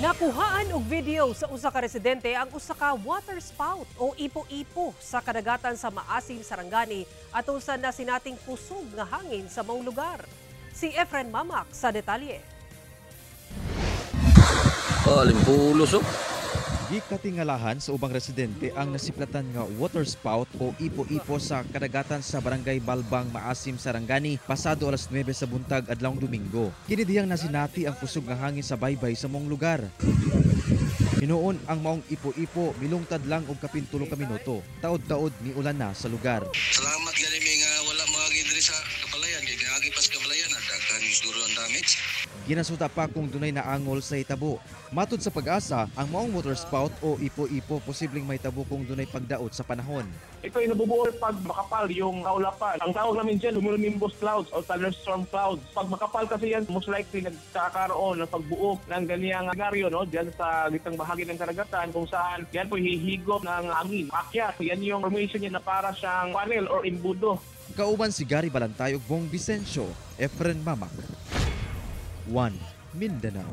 Nakuhaan og video sa usa ka residente ang usa ka water spout o ipo-ipo sa kadagatan sa Maasim, Sarangani atol sa nasinating kusog nga hangin sa maong lugar. Si Efren Mamak sa detalye. Limpulos oh. Gikatingalahan sa ubang residente ang nasiplatan nga water spout o ipo-ipo sa kadagatan sa Barangay Balbang, Maasim, Sarangani pasado alas 9 sa buntag adlawng Domingo. Kini diyang nasinati ang kusog nga hangin sa baybay sa mong lugar. Hinuon ang maong ipo-ipo milungtad lang og kapintulo ka minuto. Taod-taod ni ulan na sa lugar. Salamat gani mi nga wala mga diri sa kabalayan, di agi pas kabalayan daghan siguro ang damage. Ginasuta pa kung dunay naangol sa hitabo. Matud sa Pag-asa, ang maong water spout o ipo-ipo posibleng may tabo kung dunay pagdaot sa panahon. Ito ay nabubuo pag makapal yung kaulapan. Ang tawag namin dyan, cumulonimbus clouds o thunderstorm clouds. Pag makapal kasi yan, most likely nagkakaroon ng pagbuo ng ganiyang senaryo dyan sa gitang bahagi ng karagatan kung saan yan po hihigop ng hangin. Akyat, yan yung formation niya na para siyang panel or imbudo. Kauban si Gary Balantay ug Bong Vicencio, Efren Mamak. 1 Mindanao.